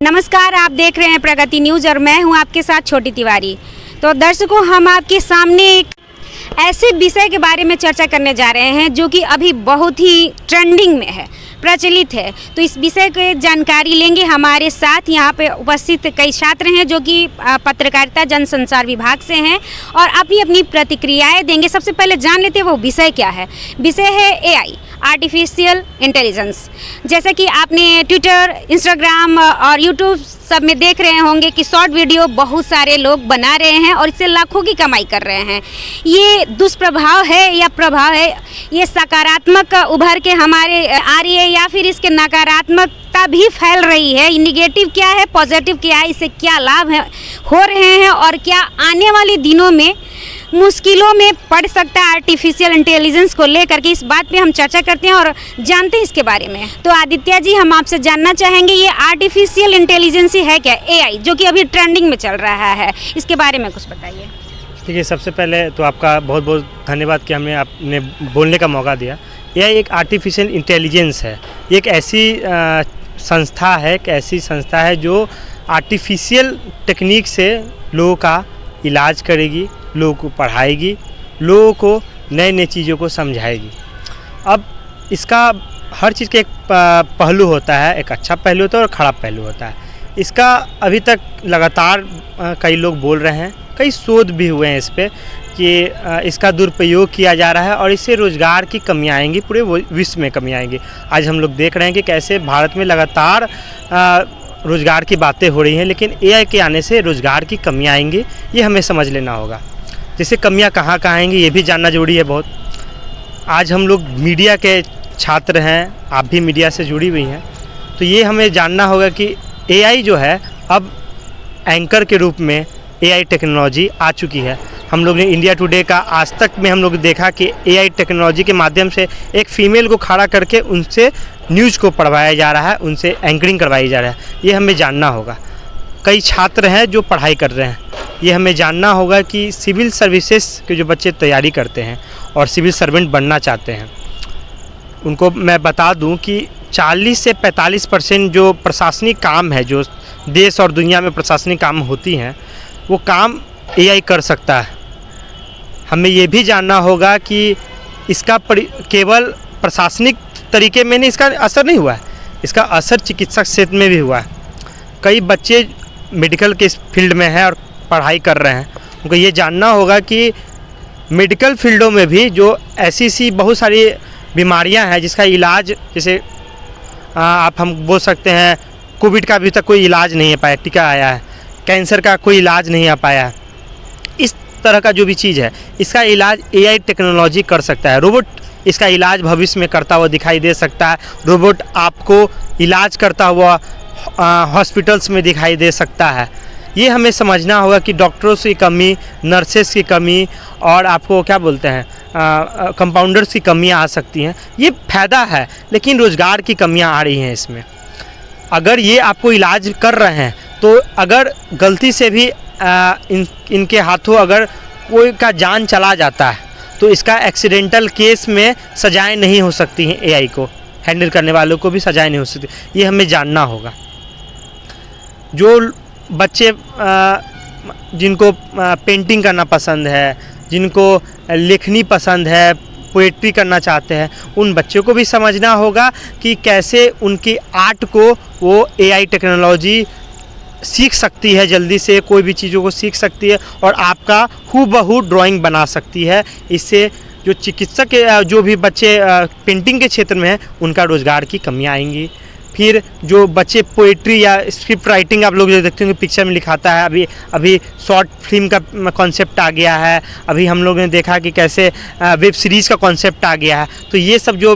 नमस्कार, आप देख रहे हैं प्रगति न्यूज़ और मैं हूं आपके साथ छोटी तिवारी। तो दर्शकों, हम आपके सामने एक ऐसे विषय के बारे में चर्चा करने जा रहे हैं जो कि अभी बहुत ही ट्रेंडिंग में है, प्रचलित है। तो इस विषय की जानकारी लेंगे। हमारे साथ यहाँ पे उपस्थित कई छात्र हैं जो कि पत्रकारिता जनसंचार विभाग से हैं और अपनी अपनी प्रतिक्रियाएं देंगे। सबसे पहले जान लेते हैं वो विषय क्या है। विषय है AI, आर्टिफिशियल इंटेलिजेंस। जैसा कि आपने ट्विटर, इंस्टाग्राम और यूट्यूब सब में देख रहे होंगे कि शॉर्ट वीडियो बहुत सारे लोग बना रहे हैं और इससे लाखों की कमाई कर रहे हैं। ये दुष्प्रभाव है या प्रभाव है, ये सकारात्मक उभर के हमारे आ रही है या फिर इसके नकारात्मकता भी फैल रही है? निगेटिव क्या है, पॉजिटिव क्या है, इससे क्या लाभ है हो रहे हैं और क्या आने वाले दिनों में मुश्किलों में पड़ सकता है आर्टिफिशियल इंटेलिजेंस को लेकर के? इस बात पे हम चर्चा करते हैं और जानते हैं इसके बारे में। तो आदित्य जी, हम आपसे जानना चाहेंगे ये आर्टिफिशियल इंटेलिजेंस है क्या, AI जो कि अभी ट्रेंडिंग में चल रहा है, इसके बारे में कुछ बताइए। देखिए, सबसे पहले तो आपका बहुत बहुत धन्यवाद कि आपने बोलने का मौका दिया। AI एक आर्टिफिशियल इंटेलिजेंस है। ये एक ऐसी संस्था है जो आर्टिफिशियल टेक्निक से लोगों का इलाज करेगी, लोगों को पढ़ाएगी, लोगों को नए नए चीज़ों को समझाएगी। अब इसका हर चीज़ का एक पहलू होता है, एक अच्छा पहलू होता है और ख़राब पहलू होता है। इसका अभी तक लगातार कई लोग बोल रहे हैं, कई शोध भी हुए हैं इस पे कि इसका दुरुपयोग किया जा रहा है और इससे रोज़गार की कमी आएंगी, पूरे विश्व में कमी आएंगी। आज हम लोग देख रहे हैं कि कैसे भारत में लगातार रोज़गार की बातें हो रही हैं, लेकिन AI के आने से रोज़गार की कमी आएंगी, ये हमें समझ लेना होगा। जैसे कमियां कहाँ आएंगी ये भी जानना जरूरी है बहुत। आज हम लोग मीडिया के छात्र हैं, आप भी मीडिया से जुड़ी हुई हैं, तो ये हमें जानना होगा कि AI जो है अब एंकर के रूप में AI टेक्नोलॉजी आ चुकी है। हम लोग ने इंडिया टुडे का आज तक में हम लोग देखा कि AI टेक्नोलॉजी के माध्यम से एक फ़ीमेल को खड़ा करके उनसे न्यूज़ को पढ़वाया जा रहा है, उनसे एंकरिंग करवाई जा रहा है। ये हमें जानना होगा। कई छात्र हैं जो पढ़ाई कर रहे हैं, ये हमें जानना होगा कि सिविल सर्विसेज के जो बच्चे तैयारी करते हैं और सिविल सर्वेंट बनना चाहते हैं, उनको मैं बता दूं कि 40 से 45% जो प्रशासनिक काम है, जो देश और दुनिया में प्रशासनिक काम होती हैं, वो काम AI कर सकता है। हमें ये भी जानना होगा कि इसका केवल प्रशासनिक तरीके में नहीं इसका असर नहीं हुआ है, इसका असर चिकित्सा क्षेत्र में भी हुआ है। कई बच्चे मेडिकल के फील्ड में हैं और पढ़ाई कर रहे हैं, उनको ये जानना होगा कि मेडिकल फील्डों में भी जो ऐसी बहुत सारी बीमारियां हैं जिसका इलाज, जैसे हम बोल सकते हैं कोविड का अभी तक कोई इलाज नहीं आ पाया, टीका आया है, कैंसर का कोई इलाज नहीं आ पाया है। इस तरह का जो भी चीज़ है, इसका इलाज AI टेक्नोलॉजी कर सकता है। रोबोट इसका इलाज भविष्य में करता हुआ दिखाई दे सकता है। रोबोट आपको इलाज करता हुआ हॉस्पिटल्स में दिखाई दे सकता है। ये हमें समझना होगा कि डॉक्टरों की कमी, नर्सेस की कमी और आपको क्या बोलते हैं कंपाउंडर्स की कमियां आ सकती हैं। ये फ़ायदा है, लेकिन रोज़गार की कमियां आ रही हैं इसमें। अगर ये आपको इलाज कर रहे हैं तो अगर गलती से भी इनके हाथों अगर कोई का जान चला जाता है तो इसका एक्सीडेंटल केस में सजाएं नहीं हो सकती हैं। AI को हैंडल करने वालों को भी सजाएं नहीं हो सकती, ये हमें जानना होगा। जो बच्चे जिनको पेंटिंग करना पसंद है, जिनको लेखनी पसंद है, पोएट्री करना चाहते हैं, उन बच्चों को भी समझना होगा कि कैसे उनकी आर्ट को वो AI टेक्नोलॉजी सीख सकती है, जल्दी से कोई भी चीज़ों को सीख सकती है और आपका हूबहू ड्राइंग बना सकती है। इससे जो चिकित्सक जो भी बच्चे पेंटिंग के क्षेत्र में हैं, उनका रोज़गार की कमियाँ आएंगी। फिर जो बच्चे पोएट्री या स्क्रिप्ट राइटिंग, आप लोग जो देखते होंगे पिक्चर में लिखाता है, अभी शॉर्ट फिल्म का कॉन्सेप्ट आ गया है। अभी हम लोग ने देखा कि कैसे वेब सीरीज़ का कॉन्सेप्ट आ गया है। तो ये सब जो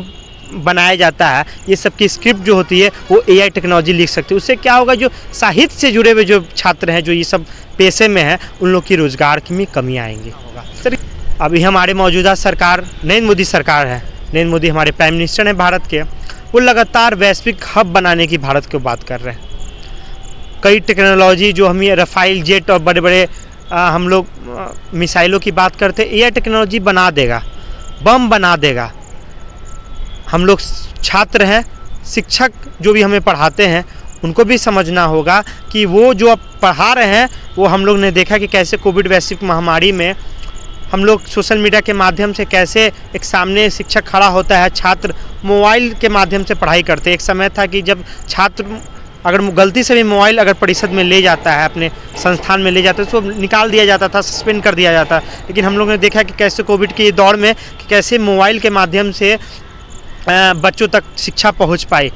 बनाया जाता है, ये सब की स्क्रिप्ट जो होती है वो AI टेक्नोलॉजी लिख सकती है। उससे क्या होगा, जो साहित्य से जुड़े हुए जो छात्र हैं, जो ये सब पेशे में हैं, उन लोग की रोज़गार की भी कमी आएंगी। सर, अभी हमारे मौजूदा सरकार नरेंद्र मोदी सरकार है, नरेंद्र मोदी हमारे प्राइम मिनिस्टर हैं भारत के, वो लगातार वैश्विक हब बनाने की भारत को बात कर रहे हैं। कई टेक्नोलॉजी जो हम ये रफ़ाइल जेट और बड़े बड़े हम लोग मिसाइलों की बात करते हैं, AI टेक्नोलॉजी बना देगा, बम बना देगा। हम लोग छात्र हैं, शिक्षक जो भी हमें पढ़ाते हैं, उनको भी समझना होगा कि वो जो अब पढ़ा रहे हैं वो हम लोग ने देखा कि कैसे कोविड वैश्विक महामारी में हम लोग सोशल मीडिया के माध्यम से कैसे एक सामने शिक्षक खड़ा होता है, छात्र मोबाइल के माध्यम से पढ़ाई करते। एक समय था कि जब छात्र अगर गलती से भी मोबाइल अगर परिषद में ले जाता है, अपने संस्थान में ले जाता है, तो निकाल दिया जाता था, सस्पेंड कर दिया जाता। लेकिन हम लोग ने देखा कि कैसे कोविड के दौर में कि कैसे मोबाइल के माध्यम से बच्चों तक शिक्षा पहुंच पाई।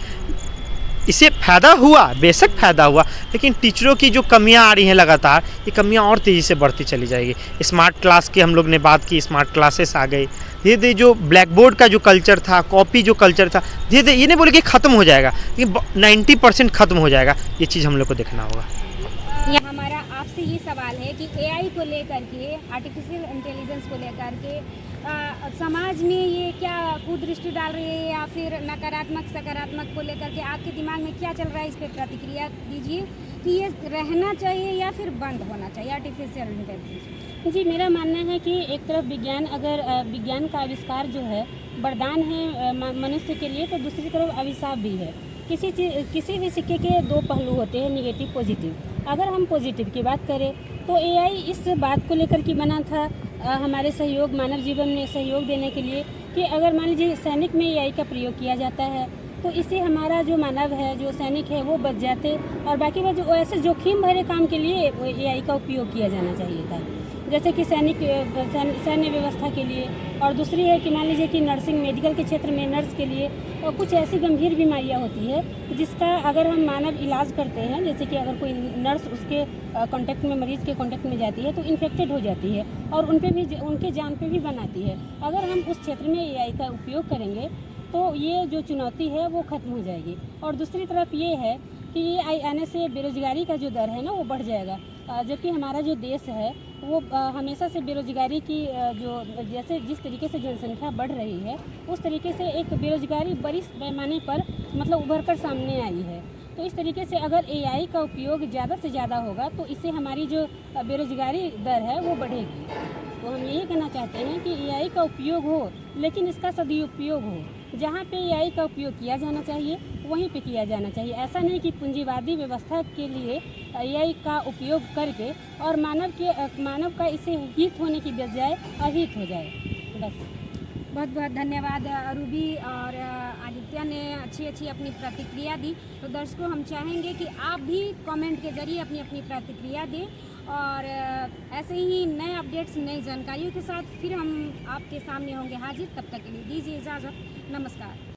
इससे फ़ायदा हुआ, बेशक फ़ायदा हुआ, लेकिन टीचरों की जो कमियां आ रही हैं लगातार, ये कमियां और तेज़ी से बढ़ती चली जाएगी। स्मार्ट क्लास की हम लोग ने बात की, स्मार्ट क्लासेस आ गई। धीरे धीरे जो ब्लैक बोर्ड का जो कल्चर था, कॉपी जो कल्चर था, धीरे धीरे ये नहीं बोले कि ख़त्म हो जाएगा, लेकिन 90% ख़त्म हो जाएगा। ये चीज़ हम लोग को देखना होगा। हमारा आपसे ये सवाल है कि एआई को लेकर के, आर्टिफिशियल इंटेलिजेंस को लेकर के समाज में ये क्या कुदृष्टि डाल रही है या फिर नकारात्मक सकारात्मक को लेकर के आपके दिमाग में क्या चल रहा है, इस पर प्रतिक्रिया दीजिए कि ये रहना चाहिए या फिर बंद होना चाहिए आर्टिफिशियल इंटेलिजेंस। जी, मेरा मानना है कि एक तरफ विज्ञान का आविष्कार जो है वरदान है मनुष्य के लिए, तो दूसरी तरफ अभिशाप भी है। किसी भी सिक्के के दो पहलू होते हैं, निगेटिव पॉजिटिव। अगर हम पॉजिटिव की बात करें तो एआई इस बात को लेकर के बना था हमारे सहयोग, मानव जीवन में सहयोग देने के लिए कि अगर मान लीजिए सैनिक में एआई का प्रयोग किया जाता है तो इससे हमारा जो मानव है, जो सैनिक है, वो बच जाते और बाकी जो ऐसे जोखिम भरे काम के लिए एआई का उपयोग किया जाना चाहिए था, जैसे कि सैन्य व्यवस्था के लिए। और दूसरी है कि मान लीजिए कि नर्सिंग, मेडिकल के क्षेत्र में नर्स के लिए कुछ ऐसी गंभीर बीमारियां होती है जिसका अगर हम मानव इलाज करते हैं, जैसे कि अगर कोई नर्स उसके कांटेक्ट में, मरीज़ के कांटेक्ट में जाती है तो इन्फेक्टेड हो जाती है और उनके जान पे भी बनाती है। अगर हम उस क्षेत्र में एआई का उपयोग करेंगे तो ये जो चुनौती है वो ख़त्म हो जाएगी। और दूसरी तरफ ये है कि एआई आने से बेरोज़गारी का जो दर है ना वो बढ़ जाएगा, जबकि हमारा जो देश है वो हमेशा से बेरोज़गारी की जिस तरीके से जनसंख्या बढ़ रही है उस तरीके से एक बेरोज़गारी बड़ी पैमाने पर मतलब उभर कर सामने आई है। तो इस तरीके से अगर एआई का उपयोग ज़्यादा से ज़्यादा होगा तो इससे हमारी जो बेरोज़गारी दर है वो बढ़ेगी। तो हम यही कहना चाहते हैं कि एआई का उपयोग हो लेकिन इसका सदुपयोग हो। जहाँ पे एआई का उपयोग किया जाना चाहिए वहीं पे किया जाना चाहिए। ऐसा नहीं कि पूंजीवादी व्यवस्था के लिए एआई का उपयोग करके और मानव का इससे हित होने की बजाय अहित हो जाए। बस। बहुत बहुत धन्यवाद रूबी और आदित्य ने अच्छी अपनी प्रतिक्रिया दी। तो दर्शकों, हम चाहेंगे कि आप भी कमेंट के ज़रिए अपनी प्रतिक्रिया दें और ऐसे ही नए अपडेट्स, नई जानकारियों के साथ फिर हम आपके सामने होंगे हाजिर। तब तक के लिए दीजिए इजाज़त। नमस्कार।